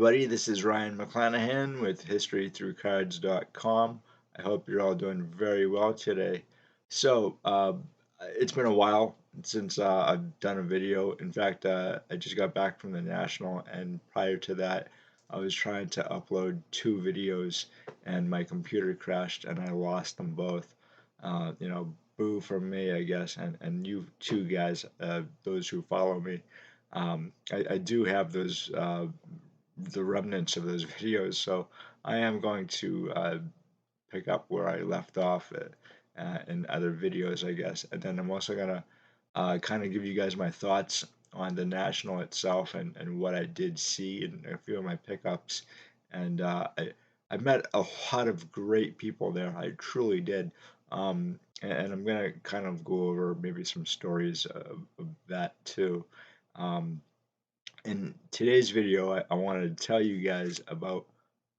everybody. This is Ryan McClanahan with HistoryThroughCards.com. I hope you're all doing very well today. It's been a while since I've done a video. In fact, I just got back from the National, and prior to that, I was trying to upload two videos, and my computer crashed, and I lost them both. Boo from me, I guess, and you two guys, those who follow me. I do have those the remnants of those videos, so I am going to pick up where I left off in other videos, I guess. And then I'm also gonna kind of give you guys my thoughts on the National itself and what I did see and a few of my pickups. And I met a lot of great people there. I truly did. And I'm gonna kind of go over maybe some stories of that too. Um, in today's video, I wanted to tell you guys about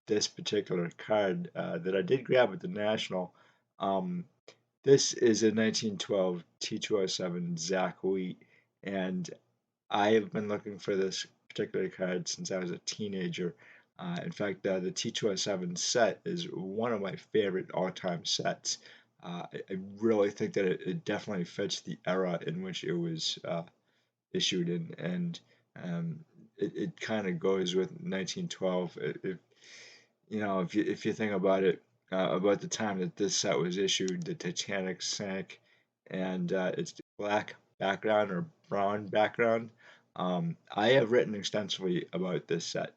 this particular card that I did grab at the National. Um, this is a 1912 T207 Zack Wheat, and I have been looking for this particular card since I was a teenager. In fact, the T207 set is one of my favorite all-time sets. I really think that it definitely fits the era in which it was issued in, and um, it kind of goes with 1912. If you think about it, about the time that this set was issued, the Titanic sank, and it's black background or brown background. I have written extensively about this set,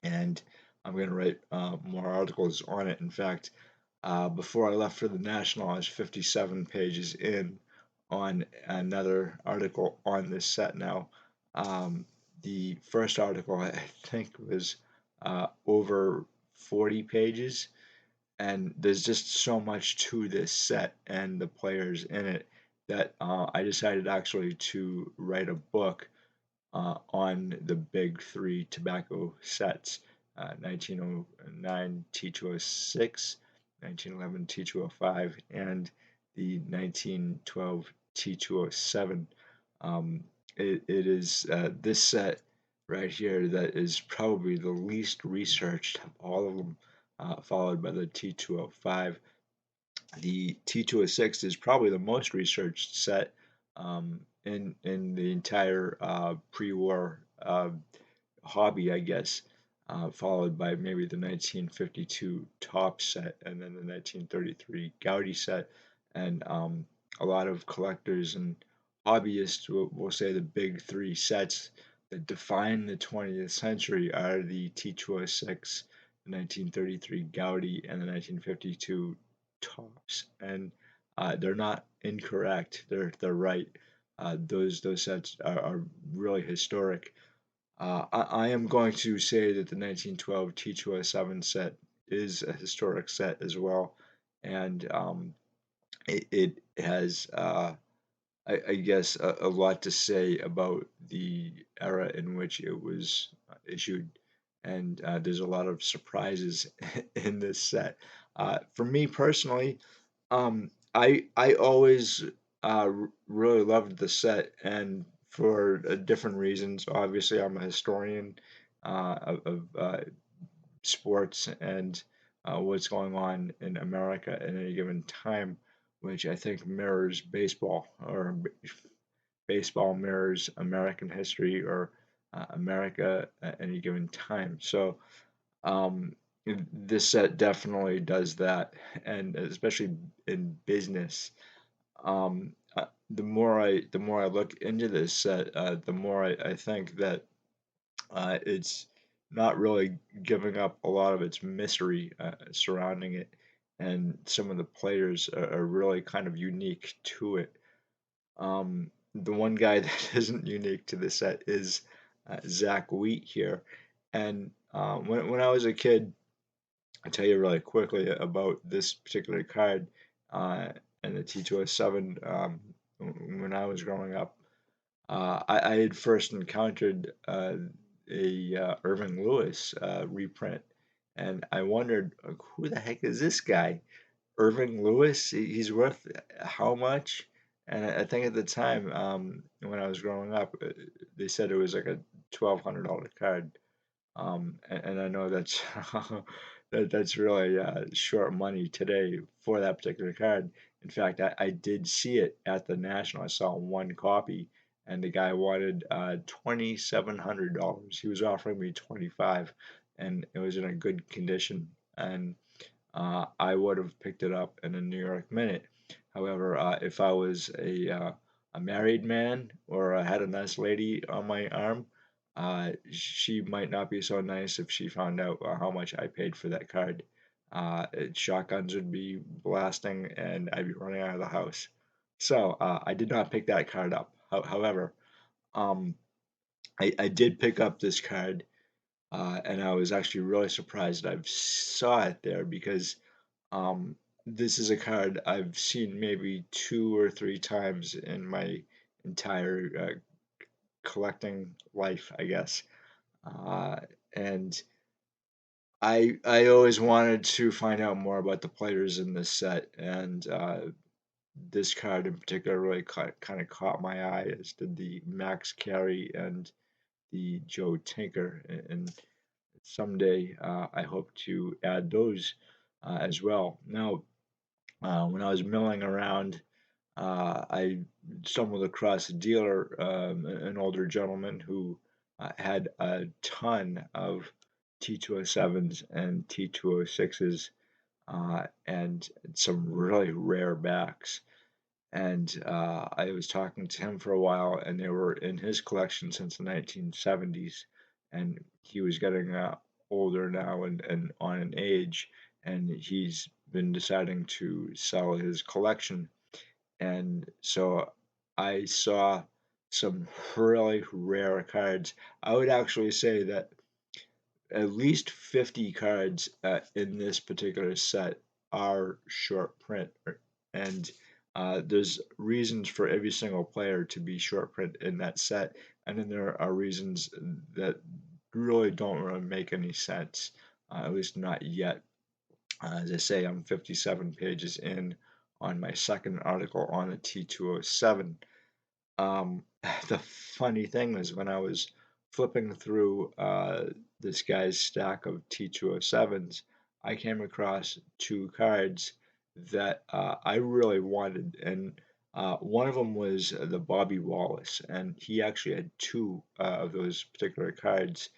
and I'm going to write more articles on it. In fact, before I left for the National, I was 57 pages in on another article on this set now. Um, the first article, I think, was over 40 pages, and there's just so much to this set and the players in it that I decided actually to write a book on the big three tobacco sets, 1909 T206, 1911 T205, and the 1912 T207. It is this set right here that is probably the least researched of all of them, followed by the T205. The T206 is probably the most researched set in the entire pre-war hobby, I guess, followed by maybe the 1952 top set and then the 1933 Gaudi set. And a lot of collectors and hobbyists will say the big three sets that define the 20th century are the T206, the 1933 Gaudi, and the 1952 tops. And they're not incorrect. They're right. Those sets are really historic. I am going to say that the 1912 T207 set is a historic set as well, and it has, I guess, a lot to say about the era in which it was issued, and there's a lot of surprises in this set. For me personally, I always really loved the set, and for different reasons. Obviously, I'm a historian of sports and what's going on in America at any given time, which I think mirrors baseball, or baseball mirrors American history or America at any given time. So um, this set definitely does that, and especially in business. The more I look into this set, the more I think that it's not really giving up a lot of its mystery surrounding it, and some of the players are really kind of unique to it. The one guy that isn't unique to the set is Zack Wheat here, and when I was a kid, I'll tell you really quickly about this particular card and the T207. When I was growing up, I had first encountered a Irving Lewis reprint, and I wondered, like, who the heck is this guy? Irving Lewis? He's worth how much? And I think at the time, when I was growing up, they said it was like a $1,200 card. And I know that's that's really short money today for that particular card. In fact, I did see it at the National. I saw one copy, and the guy wanted $2,700. He was offering me 25, and it was in a good condition. And I would have picked it up in a New York minute. However, if I was a married man or I had a nice lady on my arm, she might not be so nice if she found out how much I paid for that card. Shotguns would be blasting and I'd be running out of the house. So I did not pick that card up. However, um, I did pick up this card, and I was actually really surprised I saw it there because um, this is a card I've seen maybe 2 or 3 times in my entire collecting life, I guess. Uh, and I always wanted to find out more about the players in this set, and this card in particular really kind of caught my eye, as did the Max Carey and the Joe Tinker. And someday I hope to add those as well. Now, when I was milling around, I stumbled across a dealer, an older gentleman who had a ton of T207s and T206s, and some really rare backs. And I was talking to him for a while, and they were in his collection since the 1970s. And he was getting older now and on an age, and he's been deciding to sell his collection. And so I saw some really rare cards. I would actually say that at least 50 cards in this particular set are short print, and there's reasons for every single player to be short print in that set, and then there are reasons that really don't really make any sense, at least not yet. As I say, I'm 57 pages in on my second article on the T207. um, the funny thing was, when I was flipping through this guy's stack of T207s, I came across 2 cards that I really wanted, and one of them was the Bobby Wallace, and he actually had two of those particular cards,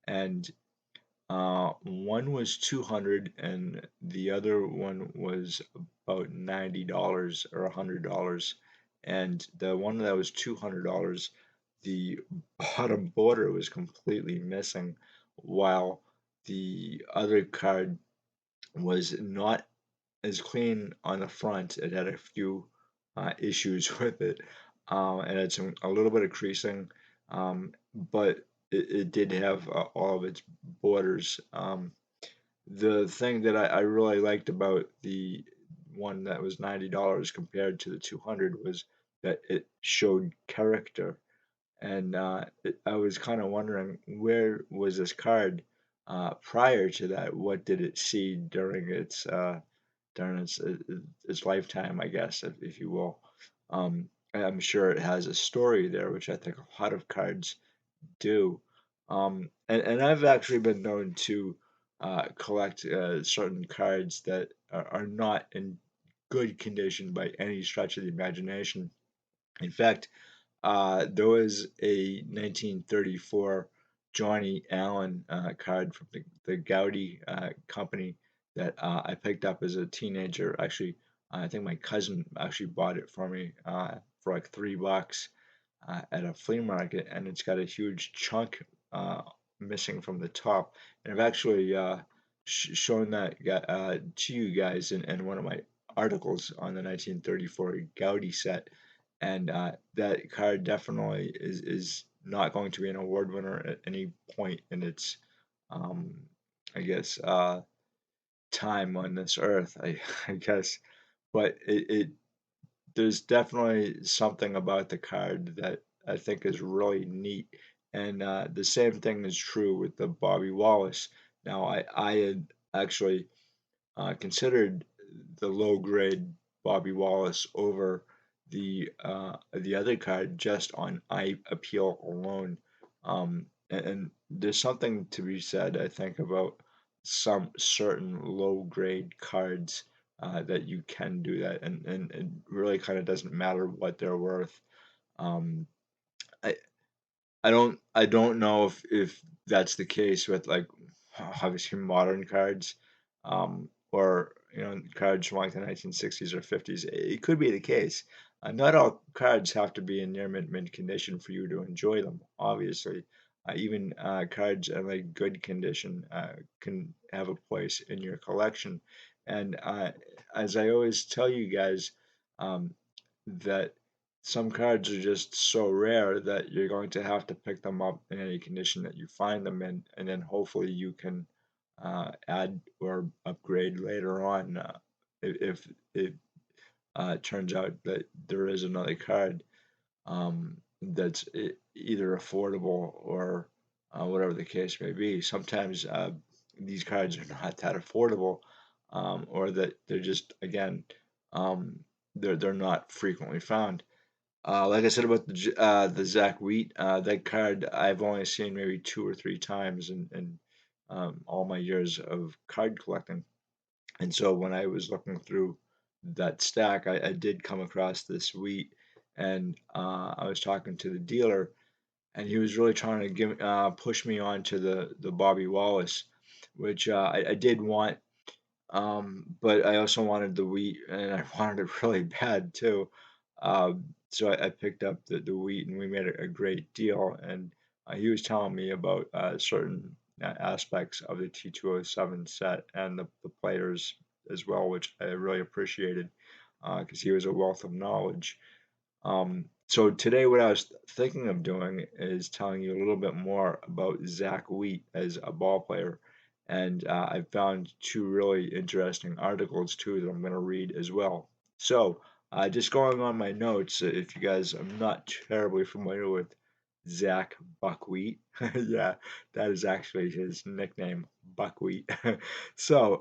and one was 200, and the other one was about $90 or $100. And the one that was $200, the bottom border was completely missing, while the other card was not as clean on the front. It had a few issues with it, and it's a little bit of creasing, but it did have all of its borders. The thing that I really liked about the one that was $90 compared to the 200 was that it showed character. And I was kind of wondering, where was this card prior to that? What did it see during its lifetime, I guess, if you will. I'm sure it has a story there, which I think a lot of cards do. And I've actually been known to collect certain cards that are not in good condition by any stretch of the imagination. In fact, there was a 1934 Johnny Allen card from the Gaudi company that I picked up as a teenager. Actually, I think my cousin actually bought it for me for like $3 at a flea market, and it's got a huge chunk uh, missing from the top. And I've actually shown that to you guys in one of my articles on the 1934 Gaudi set, and that card definitely is not going to be an award winner at any point in its, um, I guess, time on this earth. I guess, but it there's definitely something about the card that I think is really neat. And the same thing is true with the Bobby Wallace. Now, I had actually considered the low grade Bobby Wallace over the other card just on eye appeal alone. and there's something to be said, I think, about some certain low grade cards that you can do that, and it really kind of doesn't matter what they're worth. Um, I I don't know if that's the case with like obviously modern cards, or cards from like the 1960s or 50s. It could be the case. Not all cards have to be in near mint condition for you to enjoy them. Obviously, even cards in like good condition can have a place in your collection. And as I always tell you guys, um, that some cards are just so rare that you're going to have to pick them up in any condition that you find them in, and then hopefully you can add or upgrade later on if it turns out that there is another card that's either affordable or whatever the case may be. Sometimes these cards are not that affordable, or that they're just again um, they're not frequently found. Like I said about the Zack Wheat, that card I've only seen maybe two or three times in all my years of card collecting. And so when I was looking through that stack, I did come across this Wheat, and I was talking to the dealer, and he was really trying to give push me on to the Bobby Wallace, which I did want, but I also wanted the wheat, and I wanted it really bad too. So I picked up the wheat, and we made a great deal. And he was telling me about certain aspects of the T207 set and the players as well, which I really appreciated because he was a wealth of knowledge. So today, what I was thinking of doing is telling you a little bit more about Zack Wheat as a ball player, and I found two really interesting articles too that I'm going to read as well. So, just going on my notes, if you guys are not terribly familiar with Zach Buckwheat, yeah, that is actually his nickname, Buckwheat. So,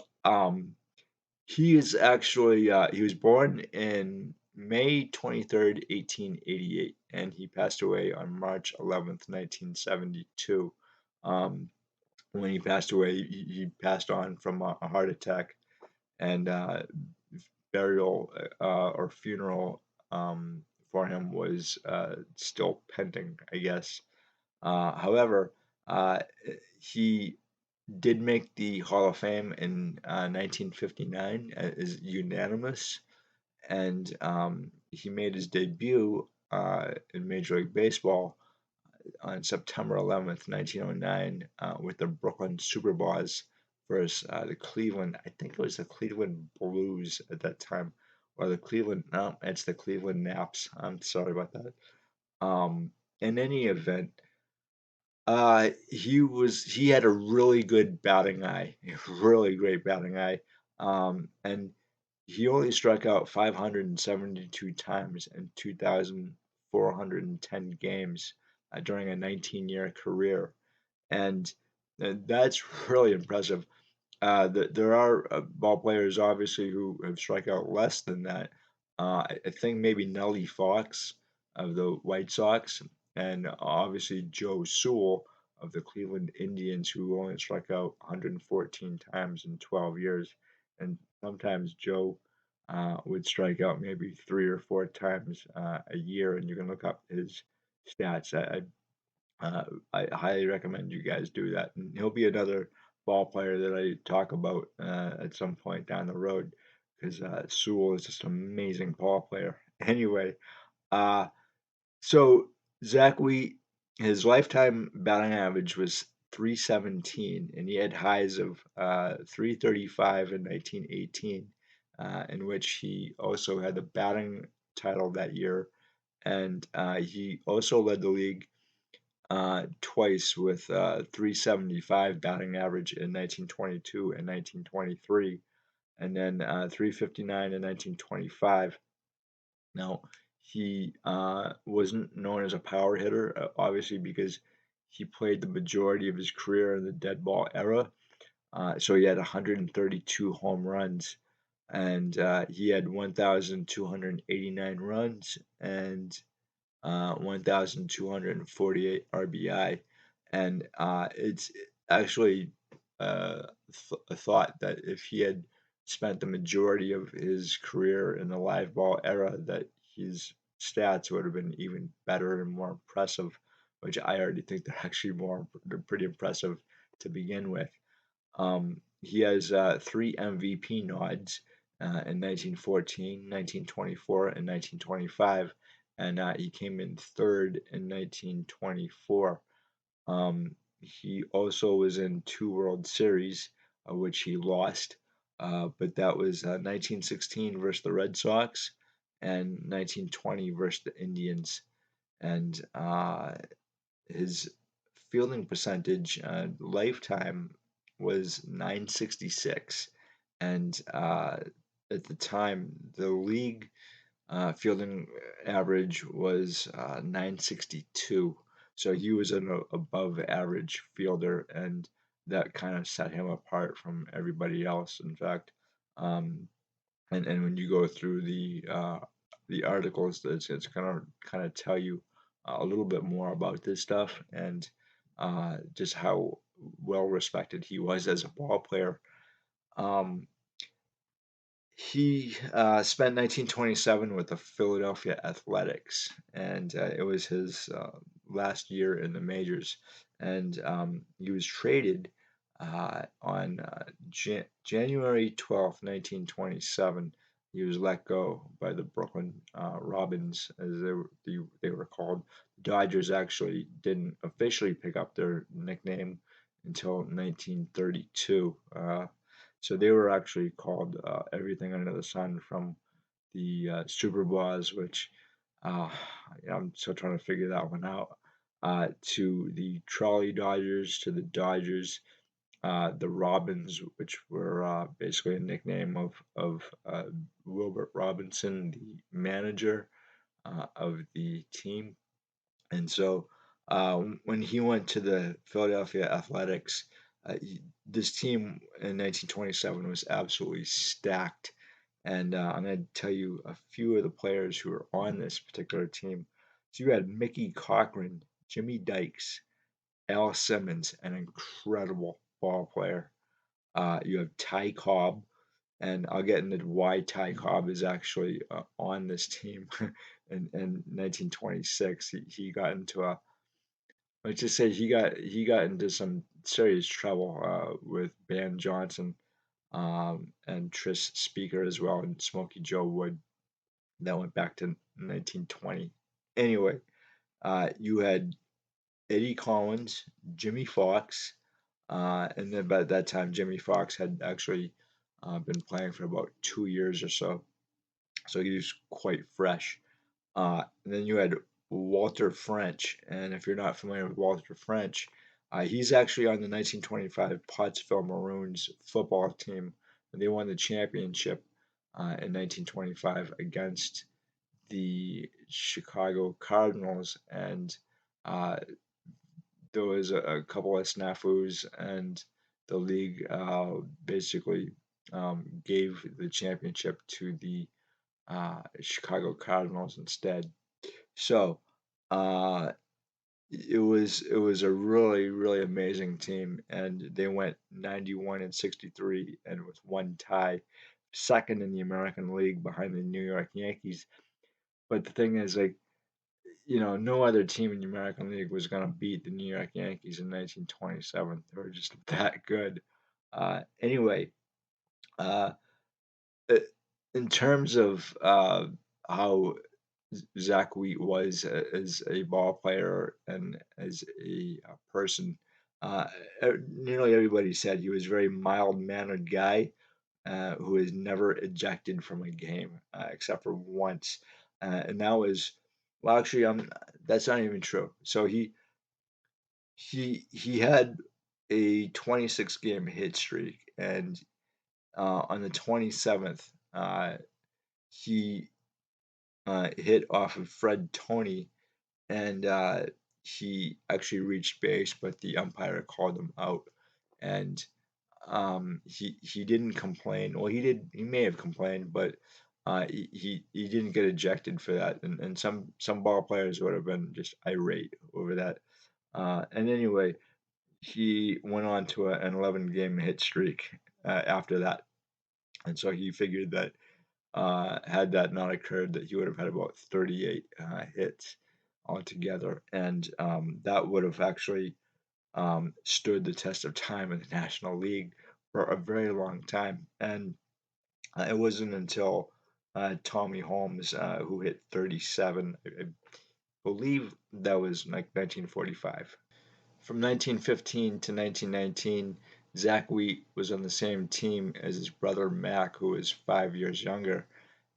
he was born in May 23rd, 1888, and he passed away on March 11th, 1972. Um, when he passed away, he passed on from a heart attack, and burial or funeral for him was still pending, I guess. However, uh, he did make the Hall of Fame in 1959 is unanimous, and he made his debut in Major League Baseball on September 11th, 1909, with the Brooklyn Superbas versus the Cleveland. I think it was the Cleveland Blues at that time, or the Cleveland. No, it's the Cleveland Naps. I'm sorry about that. In any event, he had a really good batting eye, a really great batting eye, and he only struck out 572 times in 2,410 games during a 19-year career, and that's really impressive. There are ball players obviously who have struck out less than that. I think maybe Nellie Fox of the White Sox, and obviously Joe Sewell of the Cleveland Indians, who only struck out 114 times in 12 years. And sometimes Joe would strike out maybe three or four times a year, and you can look up his stats. Uh, I highly recommend you guys do that. And he'll be another ball player that I talk about at some point down the road because Sewell is just an amazing ball player. Anyway, uh, so Zach Wheat, his lifetime batting average was 317, and he had highs of 335 in 1918, in which he also had the batting title that year. And he also led the league twice with 375 batting average in 1922 and 1923, and then 359 in 1925. Now, he wasn't known as a power hitter, obviously, because he played the majority of his career in the dead ball era. So he had 132 home runs, and he had 1,289 runs and 1,248 RBI. and it's actually a thought that if he had spent the majority of his career in the live ball era, that his stats would have been even better and more impressive, which I already think they're actually they're pretty impressive to begin with. He has three MVP nods in 1914, 1924, and 1925, and he came in third in 1924. He also was in two World Series, which he lost, but that was 1916 versus the Red Sox and 1920 versus the Indians. And his fielding percentage lifetime was 966. And at the time, the league fielding average was 962. So he was an above average fielder, and that kind of set him apart from everybody else. In fact, um, and when you go through the articles, it's kind of tell you a little bit more about this stuff and just how well respected he was as a ball player. Um, he spent 1927 with the Philadelphia Athletics, and it was his last year in the majors. And he was traded on January 12th, 1927. He was let go by the Brooklyn Robins, as they were called. The Dodgers actually didn't officially pick up their nickname until 1932. So they were actually called everything under the sun, from the Super Bowls, which uh, I'm still trying to figure that one out, to the Trolley Dodgers, to the Dodgers, the Robins, which were basically a nickname of Wilbert Robinson, the manager of the team. And so when he went to the Philadelphia Athletics, this team in 1927 was absolutely stacked. And I'm going to tell you a few of the players who were on this particular team. So you had Mickey Cochran, Jimmy Dykes, Al Simmons, an incredible ball player. You have Ty Cobb, and I'll get into why Ty Cobb is actually on this team. In 1926, he got into a let's just say he got into some serious trouble with Ban Johnson and Tris Speaker as well, and Smokey Joe Wood. That went back to 1920. Anyway, you had Eddie Collins, Jimmy Fox, and then by that time Jimmy Fox had actually been playing for about 2 years or so, so he was quite fresh. And then you had Walter French, and if you're not familiar with Walter French, he's actually on the 1925 Pottsville Maroons football team. And they won the championship in 1925 against the Chicago Cardinals, and uh, there was a couple of snafus, and the league basically gave the championship to the Chicago Cardinals instead. So uh, it was a really amazing team, and they went 91-63, and with one tie, second in the American League behind the New York Yankees. But the thing is, like, no other team in the American League was gonna beat the New York Yankees in 1927. They were just that good. Anyway, uh, uh, in terms of how Zack Wheat was as a ball player and as a person. Uh, Nearly everybody said he was a very mild mannered guy who was never ejected from a game except for once, and that was well, actually, that's not even true. So he had a 26 game hit streak, and on the 27th, he hit off of Fred Tony, and he actually reached base, but the umpire called him out, and he didn't complain. Well, he did. He may have complained, but he didn't get ejected for that. And some ball players would have been just irate over that. And anyway, he went on to an 11-game hit streak after that, and so he figured that had that not occurred, that he would have had about 38 hits altogether, and that would have actually stood the test of time in the National League for a very long time. And it wasn't until Tommy Holmes, who hit 37, I believe that was like 1945. From 1915 to 1919, Zack Wheat was on the same team as his brother Mac, who was 5 years younger.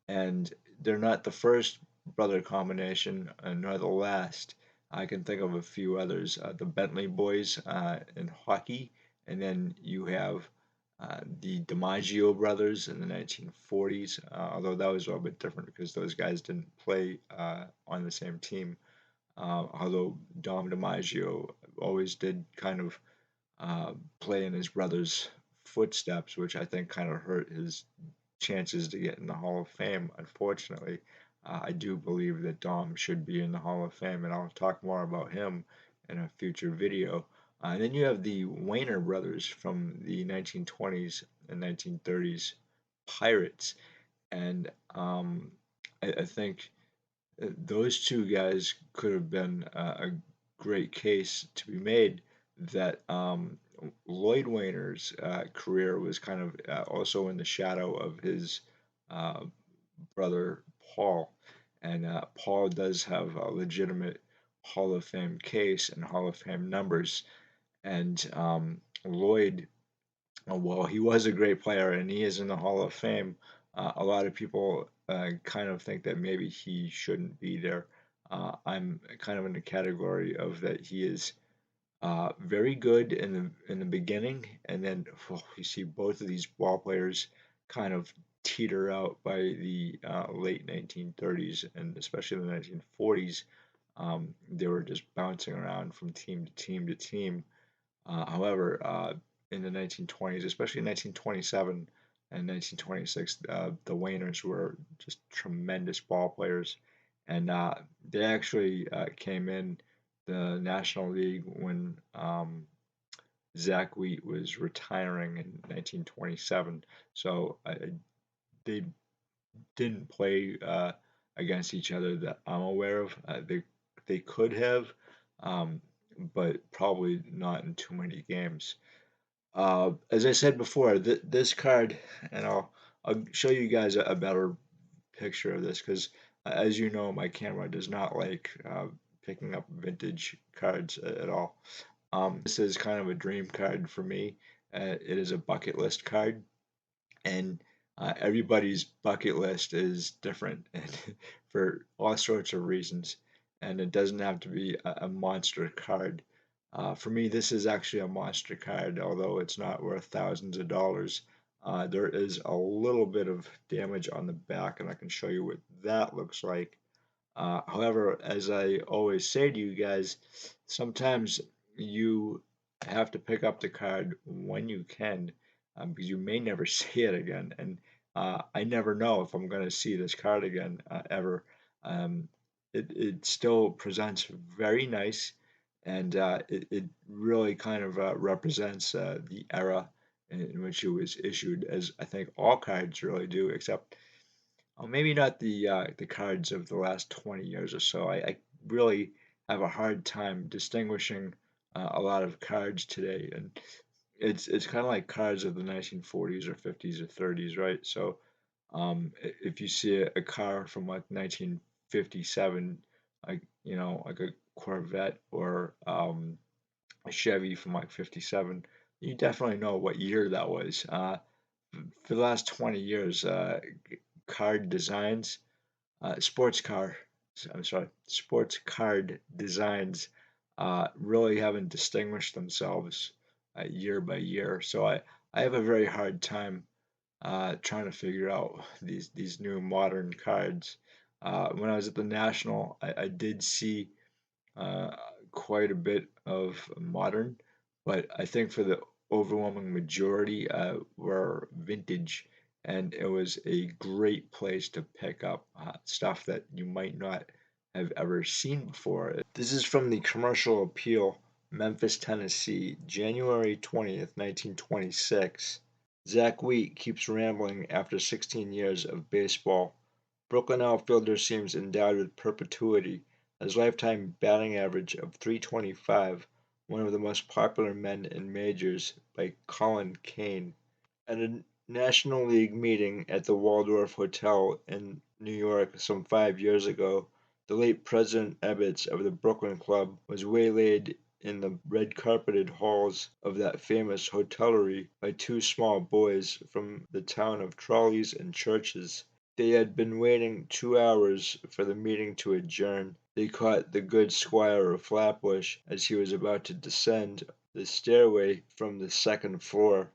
And they're not the first brother combination, nor the last. I can think of a few others. The Bentley boys in hockey, and then you have the DiMaggio brothers in the 1940s, although that was a little bit different because those guys didn't play on the same team. Although Dom DiMaggio always did kind of play in his brother's footsteps, which I think kind of hurt his chances to get in the Hall of Fame, unfortunately. I do believe that Dom should be in the Hall of Fame, and I'll talk more about him in a future video. And then you have the Wayner brothers from the 1920s and 1930s Pirates, and I think those two guys could have been a great case to be made that Lloyd Wayner's career was kind of also in the shadow of his uh, brother Paul. And Paul does have a legitimate Hall of Fame case and Hall of Fame numbers. And Lloyd, while he was a great player and he is in the Hall of Fame, a lot of people kind of think that maybe he shouldn't be there. I'm kind of in the category of that he is very good in the beginning, and then you see both of these ball players kind of teeter out by the late 1930s and especially the 1940s. They were just bouncing around from team to team to team. However, in the 1920s, especially 1927 and 1926, the Wainers were just tremendous ball players, and they actually came in the National League when Zack Wheat was retiring in 1927. So they didn't play against each other that I'm aware of. They could have, um, but probably not in too many games. As I said before, this card, and I'll show you guys a better picture of this because, as you know, my camera does not like picking up vintage cards at all. This is kind of a dream card for me. It is a bucket list card, and everybody's bucket list is different and for all sorts of reasons, and it doesn't have to be a monster card. For me, this is actually a monster card, although it's not worth thousands of dollars. There is a little bit of damage on the back, and I can show you what that looks like. However, as I always say to you guys, sometimes you have to pick up the card when you can because you may never see it again. And I never know if I'm going to see this card again ever. Um, it still presents very nice, and it really kind of represents the era in which it was issued, as I think all cards really do, except maybe not the cards of the last 20 years or so. I really have a hard time distinguishing a lot of cards today, and it's kind of like cards of the 1940s or 50s or 30s, right? So if you see a car from like 1957, like like a Corvette or a Chevy from like 57, you definitely know what year that was. For the last 20 years, card designs sports car, I'm sorry, sports card designs really haven't distinguished themselves year by year. So I have a very hard time trying to figure out these new modern cards. When I was at the National, I did see uh, quite a bit of modern, but I think for the overwhelming majority were vintage, and it was a great place to pick up stuff that you might not have ever seen before. This is from the commercial appeal Memphis, Tennessee, January 20th, 1926. Zack Wheat keeps rambling after 16 years of baseball. Brooklyn outfielder seems endowed with perpetuity. His lifetime batting average of .325, one of the most popular men in majors by Colin Kane. At a National League meeting at the Waldorf Hotel in New York some 5 years ago, the late President Ebbets of the Brooklyn Club was waylaid in the red carpeted halls of that famous hostelry by two small boys from the town of Trolleys and Churches. They had been waiting 2 hours for the meeting to adjourn. They caught the good Squire of Flatbush as he was about to descend the stairway from the second floor.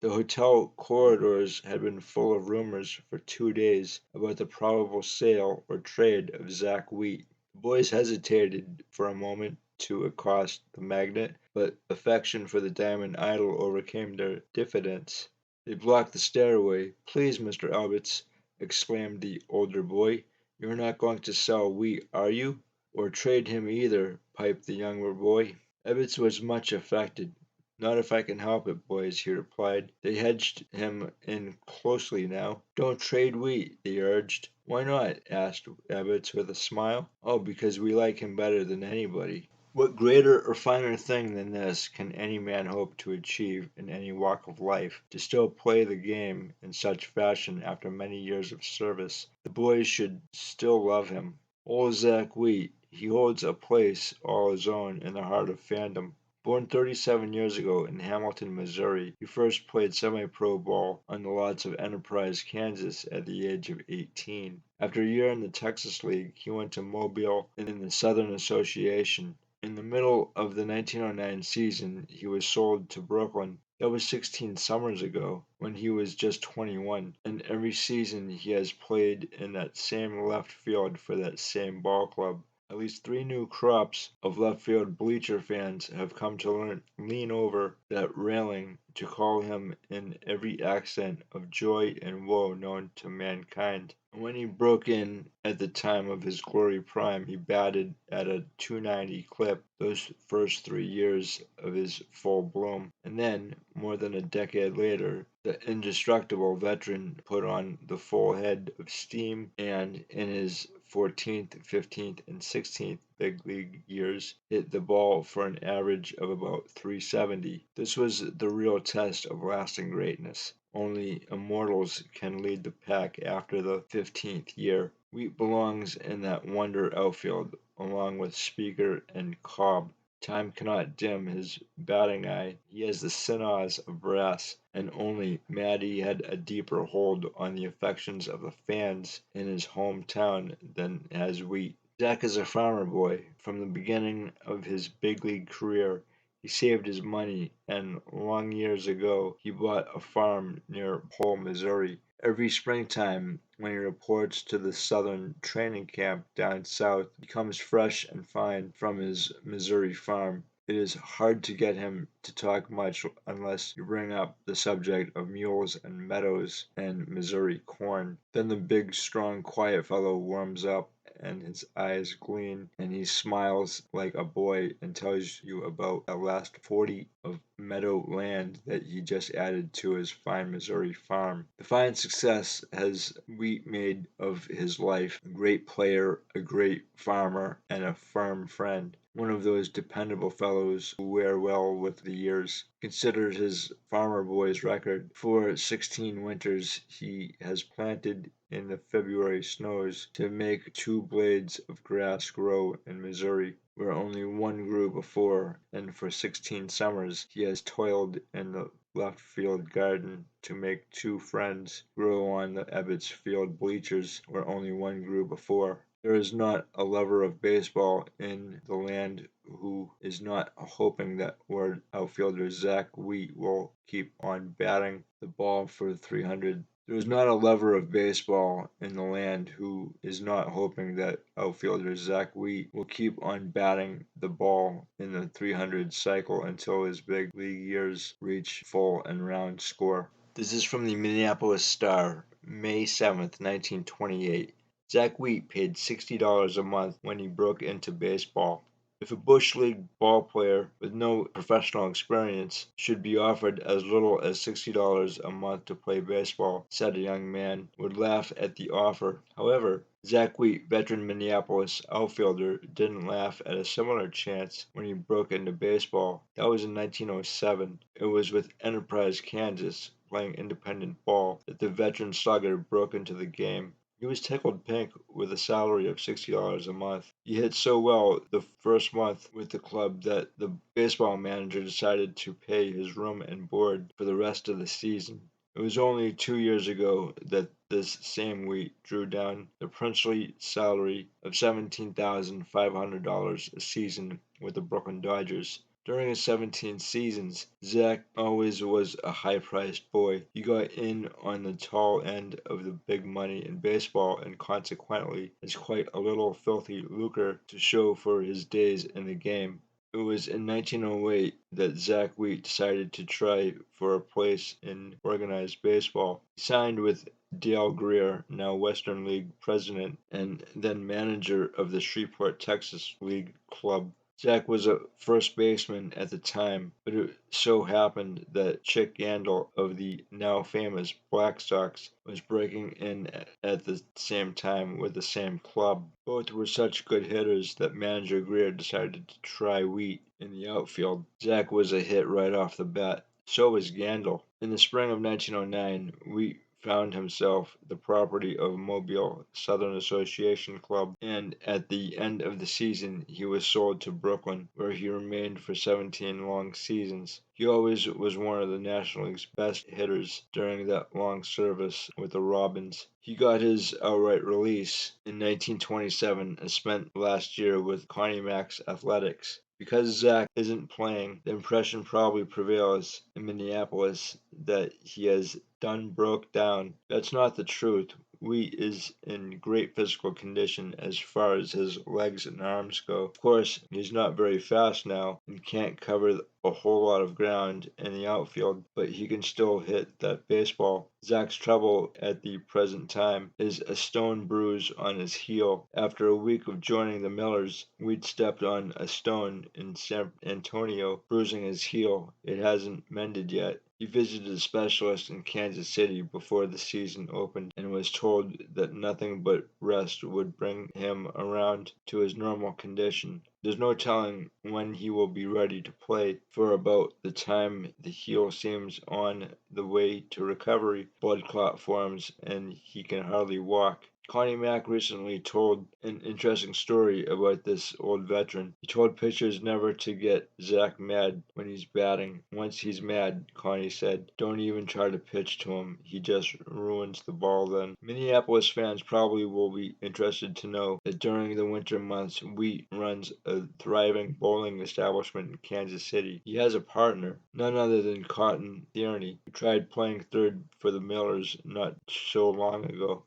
The hotel corridors had been full of rumors for 2 days about the probable sale or trade of Zack Wheat. The boys hesitated for a moment to accost the magnate, but affection for the diamond idol overcame their diffidence. They blocked the stairway. "Please, Mr. Alberts," exclaimed the older boy, "you're not going to sell Wheat, are you?" "Or trade him either," piped the younger boy. Ebbets was much affected. "Not if I can help it, boys," he replied. They hedged him in closely now. "Don't trade Wheat," they urged. "Why not?" asked Ebbets with a smile. "Oh, because we like him better than anybody." What greater or finer thing than this can any man hope to achieve in any walk of life? To still play the game in such fashion after many years of service. The boys should still love him. Old Zack Wheat, he holds a place all his own in the heart of fandom. Born 37 years ago in Hamilton, Missouri, he first played semi-pro ball on the lots of Enterprise, Kansas at the age of 18. After a year in the Texas League, he went to Mobile in the Southern Association. In the middle of the 1909 season, he was sold to Brooklyn. That was 16 summers ago, when he was just 21, and every season he has played in that same left field for that same ball club. At least 3 new crops of left field bleacher fans have come to lean over that railing to call him in every accent of joy and woe known to mankind. And when he broke in at the time of his glory prime, he batted at a .290 clip those first 3 years of his full bloom. And then, more than a decade later, the indestructible veteran put on the full head of steam and, in his 14th, 15th, and 16th big league years, hit the ball for an average of about .370. This was the real test of lasting greatness. Only immortals can lead the pack after the 15th year. Wheat belongs in that wonder outfield, along with Speaker and Cobb. Time cannot dim his batting eye. He has the sinews of brass, and only Matty had a deeper hold on the affections of the fans in his home town than has Wheat. Zack is a farmer boy. From the beginning of his big league career, he saved his money, and long years ago he bought a farm near Pole, Missouri. Every springtime, when he reports to the Southern training camp down south, he comes fresh and fine from his Missouri farm. It is hard to get him to talk much unless you bring up the subject of mules and meadows and Missouri corn. Then the big, strong, quiet fellow warms up, and his eyes gleam, and he smiles like a boy and tells you about the last 40 of meadow land that he just added to his fine Missouri farm. The fine success has Wheat made of his life: a great player, a great farmer, and a firm friend. One of those dependable fellows who wear well with the years. Consider his farmer boy's record. For 16 winters he has planted in the February snows to make 2 blades of grass grow in Missouri, where only one grew before, and for 16 summers he has toiled in the left field garden to make 2 friends grow on the Ebbets Field bleachers, where only one grew before. There is not a lover of baseball in the land who is not hoping that ward outfielder Zack Wheat will keep on batting the ball for 300. There is not a lover of baseball in the land who is not hoping that outfielder Zack Wheat will keep on batting the ball in the 300 cycle until his big league years reach full and round score. This is from the Minneapolis Star, May 7th, 1928. Zack Wheat paid $60 a month when he broke into baseball. If a Bush League ball player with no professional experience should be offered as little as $60 a month to play baseball, said a young man, would laugh at the offer. However, Zack Wheat, veteran Minneapolis outfielder, didn't laugh at a similar chance when he broke into baseball. That was in 1907. It was with Enterprise, Kansas, playing independent ball, that the veteran slugger broke into the game. He was tickled pink with a salary of $60 a month. He hit so well the first month with the club that the baseball manager decided to pay his room and board for the rest of the season. It was only 2 years ago that this same Wheat drew down the princely salary of $17,500 a season with the Brooklyn Dodgers. During his 17 seasons, Zach always was a high-priced boy. He got in on the tall end of the big money in baseball and consequently has quite a little filthy lucre to show for his days in the game. It was in 1908 that Zack Wheat decided to try for a place in organized baseball. He signed with Dale Greer, now Western League president and then manager of the Shreveport, Texas League club. Zach was a first baseman at the time, but it so happened that Chick Yandle of the now famous Black Sox was breaking in at the same time with the same club. Both were such good hitters that manager Greer decided to try Wheat in the outfield. Zach was a hit right off the bat. So was Yandle. In the spring of 1909, Wheat found himself the property of Mobile Southern Association Club, and at the end of the season he was sold to Brooklyn, where he remained for 17 long seasons. He always was one of the National League's best hitters during that long service with the Robins. He got his outright release in 1927 and spent last year with Connie Mack's Athletics. Because Zach isn't playing, the impression probably prevails in Minneapolis that he has done broke down. That's not the truth. Wheat is in great physical condition as far as his legs and arms go. Of course, he's not very fast now and can't cover a whole lot of ground in the outfield, but he can still hit that baseball. Zach's trouble at the present time is a stone bruise on his heel. After a week of joining the Millers, Wheat stepped on a stone in San Antonio, bruising his heel. It hasn't mended yet. He visited a specialist in Kansas City before the season opened and was told that nothing but rest would bring him around to his normal condition. There's no telling when he will be ready to play, for about the time the heel seems on the way to recovery, blood clot forms and he can hardly walk. Connie Mack recently told an interesting story about this old veteran. He told pitchers never to get Zach mad when he's batting. Once he's mad, Connie said, don't even try to pitch to him. He just ruins the ball then. Minneapolis fans probably will be interested to know that during the winter months, Wheat runs a thriving bowling establishment in Kansas City. He has a partner, none other than Cotton Tierney, who tried playing third for the Millers not so long ago.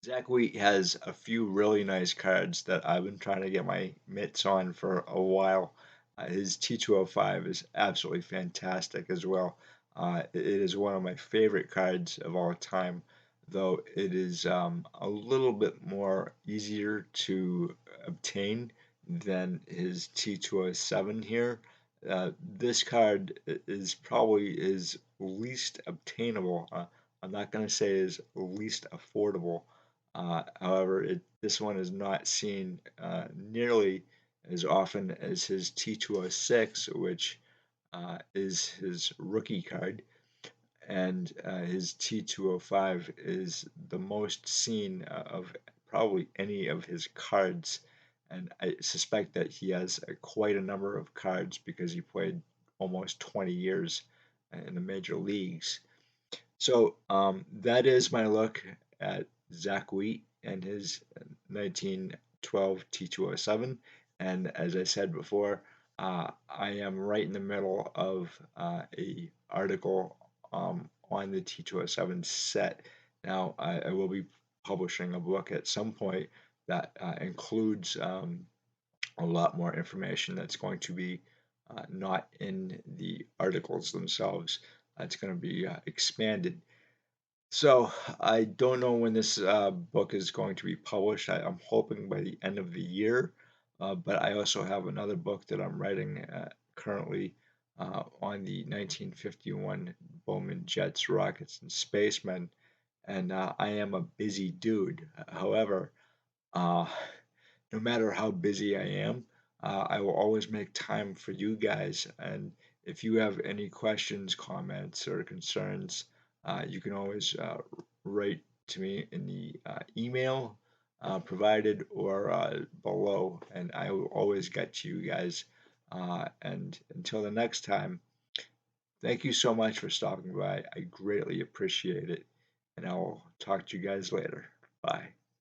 Zack Wheat has a few really nice cards that I've been trying to get my mitts on for a while. His T205 is absolutely fantastic as well. It is one of my favorite cards of all time, though it is a little bit more easier to obtain than his T207 here. This card is probably his least obtainable. I'm not going to say is least affordable. However, this one is not seen nearly as often as his T206, which is his rookie card, and his T205 is the most seen of probably any of his cards. And I suspect that he has quite a number of cards because he played almost 20 years in the major leagues. So that is my look at Zack Wheat and his 1912 T207. And as I said before, I am right in the middle of a article on the T207 set. Now I will be publishing a book at some point that includes a lot more information that's going to be not in the articles themselves. It's going to be expanded. So I don't know when this book is going to be published. I'm hoping by the end of the year. but I also have another book that I'm writing currently on the 1951 Bowman jets, rockets, and spacemen. And I am a busy dude. However, uh, no matter how busy I am, I will always make time for you guys. And if you have any questions, comments, or concerns, you can always write to me in the email provided or below, and I will always get to you guys. And until the next time, thank you so much for stopping by. I greatly appreciate it, and I will talk to you guys later. Bye.